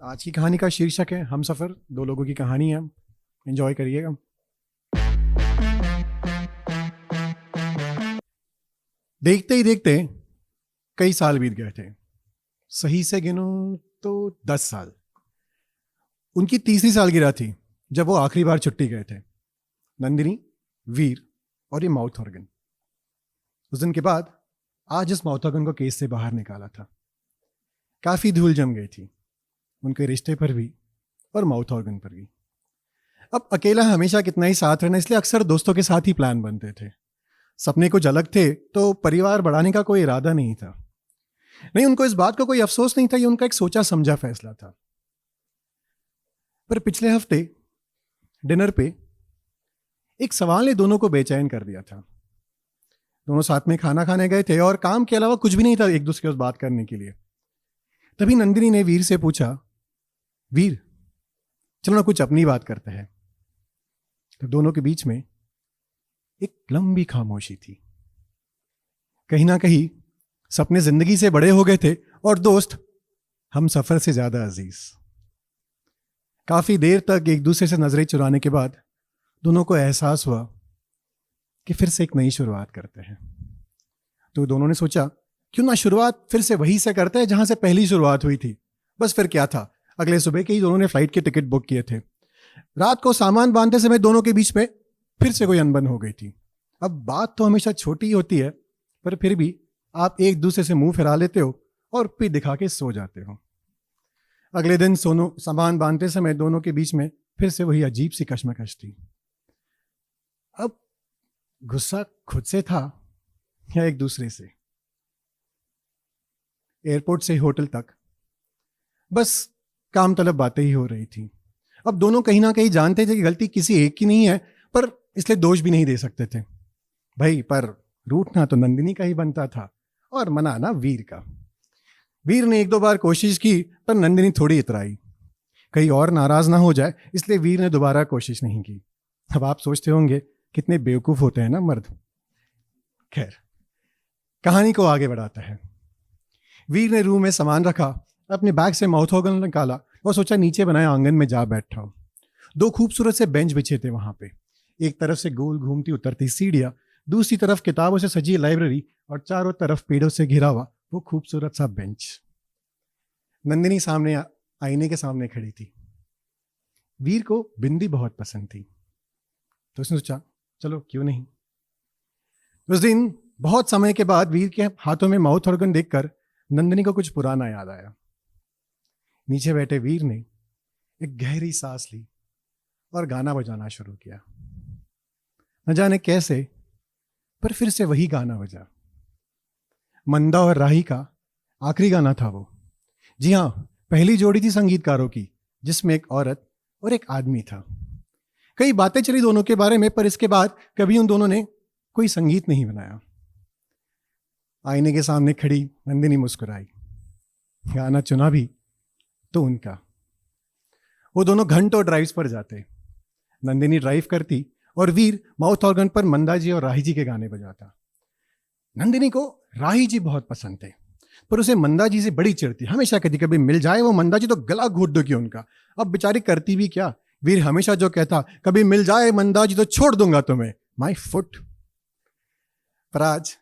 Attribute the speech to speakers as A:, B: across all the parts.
A: आज की कहानी का शीर्षक है हम सफ़र। दो लोगों की कहानी है, एंजॉय करिएगा। देखते ही देखते कई साल बीत गए थे। सही से गिनो तो 10 साल। उनकी तीसरी सालगिरह थी जब वो आखिरी बार छुट्टी गए थे। नंदिनी, वीर और ये माउथ ऑर्गन। उस दिन के बाद आज इस माउथ ऑर्गन को केस से बाहर निकाला था। काफी धूल जम गई थी उनके रिश्ते पर भी और माउथ ऑर्गन पर भी। अब अकेला हमेशा कितना ही साथ रहना, इसलिए अक्सर दोस्तों के साथ ही प्लान बनते थे। सपने कुछ अलग थे तो परिवार बढ़ाने का कोई इरादा नहीं था। नहीं, उनको इस बात का कोई अफसोस नहीं था, ये उनका एक सोचा समझा फैसला था। पर पिछले हफ्ते डिनर पे एक सवाल ने दोनों को बेचैन कर दिया था। दोनों साथ में खाना खाने गए थे और काम के अलावा कुछ भी नहीं था एक दूसरे से बात करने के लिए। तभी नंदिनी ने वीर से पूछा, वीर चलो ना कुछ अपनी बात करते हैं। तो दोनों के बीच में एक लंबी खामोशी थी। कहीं ना कहीं सपने जिंदगी से बड़े हो गए थे और दोस्त हम सफर से ज्यादा अजीज। काफी देर तक एक दूसरे से नजरें चुराने के बाद दोनों को एहसास हुआ कि फिर से एक नई शुरुआत करते हैं। तो दोनों ने सोचा क्यों ना शुरुआत फिर से वहीं से करते हैं जहां से पहली शुरुआत हुई थी। बस फिर क्या था, अगले सुबह के ही दोनों ने फ्लाइट के टिकट बुक किए थे। रात को सामान बांधते समय दोनों के बीच में फिर से कोई अनबन हो गई थी। अब बात तो हमेशा छोटी ही होती है, पर फिर भी आप एक दूसरे से मुंह फिरा लेते हो और पीठ दिखा के सो जाते हो। अगले दिन सामान बांधते समय दोनों के बीच में फिर से वही अजीब सी कश्मकश थी। अब गुस्सा खुद से था या एक दूसरे से। एयरपोर्ट से होटल तक बस काम तलब बातें ही हो रही थी। अब दोनों कहीं ना कहीं जानते थे कि गलती किसी एक की नहीं है, पर इसलिए दोष भी नहीं दे सकते थे भाई। पर रूठना तो नंदिनी का ही बनता था और मनाना वीर का। वीर ने एक दो बार कोशिश की पर नंदिनी थोड़ी इतराई, कहीं और नाराज ना हो जाए, इसलिए वीर ने दोबारा कोशिश नहीं की। अब आप सोचते होंगे कितने बेवकूफ होते हैं ना मर्द। खैर, कहानी को आगे बढ़ाता है। वीर ने रूम में सामान रखा, अपने बैग से माउथ ऑर्गन निकाला और सोचा नीचे बनाए आंगन में जा बैठा हूं। दो खूबसूरत से बेंच बिछे थे वहां पे। एक तरफ से गोल घूमती उतरती सीढ़ियां, दूसरी तरफ किताबों से सजी लाइब्रेरी और चारों तरफ पेड़ों से घिरा हुआ वो खूबसूरत सा बेंच। नंदिनी सामने आईने के सामने खड़ी थी। वीर को बिंदी बहुत पसंद थी तो उसने सोचा चलो क्यों नहीं। उस दिन बहुत समय के बाद वीर के हाथों में माउथ ऑर्गन देखकर नंदिनी को कुछ पुराना याद आया। नीचे बैठे वीर ने एक गहरी सांस ली और गाना बजाना शुरू किया। न जाने कैसे, पर फिर से वही गाना बजा। मंदा और राही का आखिरी गाना था वो। जी हाँ, पहली जोड़ी थी संगीतकारों की जिसमें एक औरत और एक आदमी था। कई बातें चली दोनों के बारे में, पर इसके बाद कभी उन दोनों ने कोई संगीत नहीं बनाया। आईने के सामने खड़ी नंदिनी मुस्कुराई। गाना चुना भी तो उनका। वो दोनों घंटों ड्राइव्स पर जाते। नंदिनी ड्राइव करती और वीर माउथ ऑर्गन पर मंदा जी और राही जी के गाने बजाता। नंदिनी को राही जी बहुत पसंद थे, पर उसे मंदा जी से बड़ी चिढ़ थी। हमेशा कभी कभी मिल जाए वो मंदा जी तो गला घोट दोगी उनका। अब बेचारी करती भी क्या, वीर हमेशा जो कहता कभी मिल जाए मंदा जी तो छोड़ दूंगा तुम्हें, माय फुट। पर आज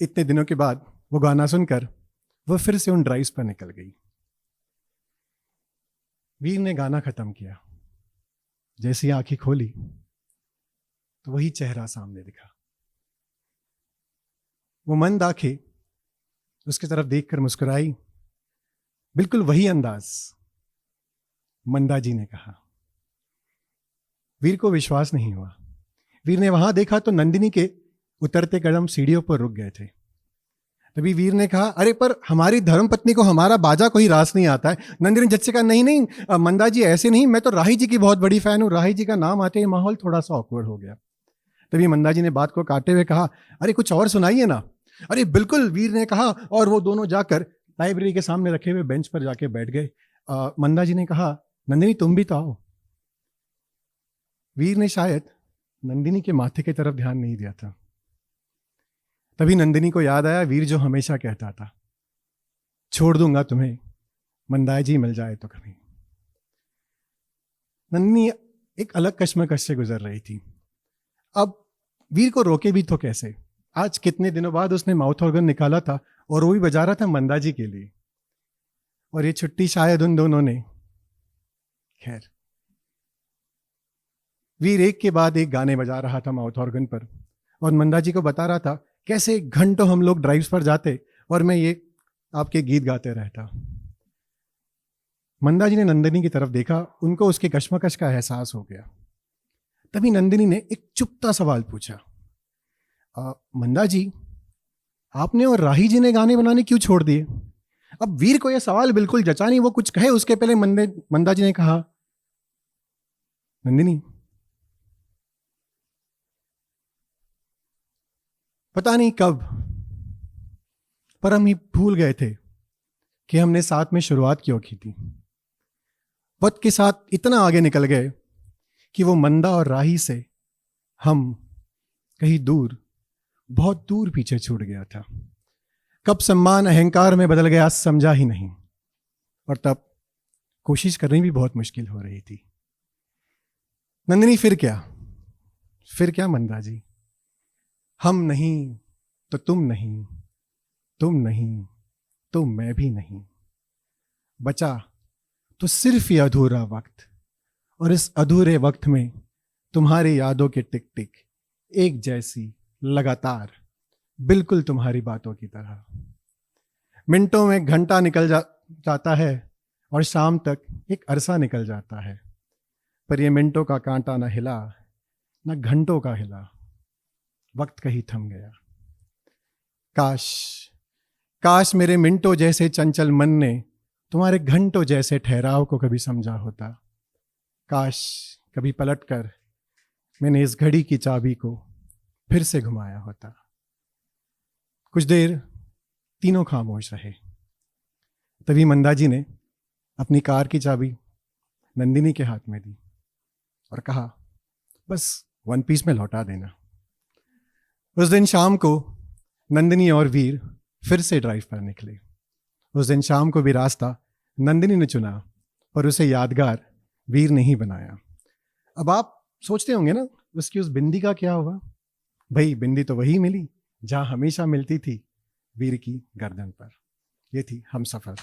A: इतने दिनों के बाद वो गाना सुनकर वो फिर से उन ड्राइव्स पर निकल गई। वीर ने गाना खत्म किया। जैसी आंखें खोली तो वही चेहरा सामने दिखा। वो मंद आंखें उसकी तरफ देखकर मुस्कुराई। बिल्कुल वही अंदाज। मंदा जी ने कहा। वीर को विश्वास नहीं हुआ। वीर ने वहां देखा तो नंदिनी के उतरते कदम सीढ़ियों पर रुक गए थे। तभी वीर ने कहा, अरे पर हमारी धर्मपत्नी को हमारा बाजा कोई रास नहीं आता है। नंदिनी झट से कहा, नहीं नहीं मंदा जी ऐसे नहीं, मैं तो राही जी की बहुत बड़ी फैन हूं। राही जी का नाम आते ही माहौल थोड़ा सा ऑकवर्ड हो गया। तभी मंदा जी ने बात को काटे हुए कहा, अरे कुछ और सुनाइए ना। अरे बिल्कुल, वीर ने कहा, और वो दोनों जाकर लाइब्रेरी के सामने रखे हुए बेंच पर जाके बैठ गए। मंदा जी ने कहा, नंदिनी तुम भी तो आओ। वीर ने शायद नंदिनी के माथे की तरफ ध्यान नहीं दिया था। तभी नंदिनी को याद आया वीर जो हमेशा कहता था, छोड़ दूंगा तुम्हें मंदाजी मिल जाए तो कभी। नंदिनी एक अलग कश्मकश से गुजर रही थी। अब वीर को रोके भी तो कैसे? आज कितने दिनों बाद उसने माउथ ऑर्गन निकाला था और वो भी बजा रहा था मंदाजी के लिए, और ये छुट्टी शायद उन दोनों ने। खैर, वीर एक के बाद एक गाने बजा रहा था माउथ ऑर्गन पर और मंदाजी को बता रहा था कैसे घंटों हम लोग ड्राइव्स पर जाते और मैं ये आपके गीत गाते रहता। मंदाजी ने नंदिनी की तरफ देखा, उनको उसके कश्मकश का एहसास हो गया। तभी नंदिनी ने एक चुपता सवाल पूछा, मंदाजी, आपने और राही जी ने गाने बनाने क्यों छोड़ दिए? अब वीर को यह सवाल बिल्कुल जचा नहीं, वो कुछ कहे उसके पहले मंदाजी ने कहा, नंदिनी, पता नहीं कब, पर हम ही भूल गए थे कि हमने साथ में शुरुआत क्यों की थी। वक्त के साथ इतना आगे निकल गए कि वो मंदा और राही से हम कहीं दूर, बहुत दूर पीछे छूट गया था। कब सम्मान अहंकार में बदल गया समझा ही नहीं, और तब कोशिश करनी भी बहुत मुश्किल हो रही थी। नंदिनी, फिर क्या मंदाजी? हम नहीं तो तुम नहीं, तुम नहीं तो मैं भी नहीं, बचा तो सिर्फ ये अधूरा वक्त, और इस अधूरे वक्त में तुम्हारी यादों के टिक टिक एक जैसी, लगातार, बिल्कुल तुम्हारी बातों की तरह। मिनटों में घंटा निकल जाता है और शाम तक एक अरसा निकल जाता है, पर ये मिनटों का कांटा ना हिला ना घंटों का हिला, वक्त कहीं थम गया। काश मेरे मिनटों जैसे चंचल मन ने तुम्हारे घंटों जैसे ठहराव को कभी समझा होता। काश कभी पलटकर मैंने इस घड़ी की चाबी को फिर से घुमाया होता। कुछ देर तीनों खामोश रहे। तभी मंदाजी ने अपनी कार की चाबी नंदिनी के हाथ में दी और कहा, बस 1 पीस में लौटा देना। उस दिन शाम को नंदिनी और वीर फिर से ड्राइव पर निकले। उस दिन शाम को भी रास्ता नंदिनी ने चुना और उसे यादगार वीर ने ही बनाया। अब आप सोचते होंगे ना, उसकी उस बिंदी का क्या हुआ? भाई, बिंदी तो वही मिली जहां हमेशा मिलती थी, वीर की गर्दन पर। ये थी हमसफर।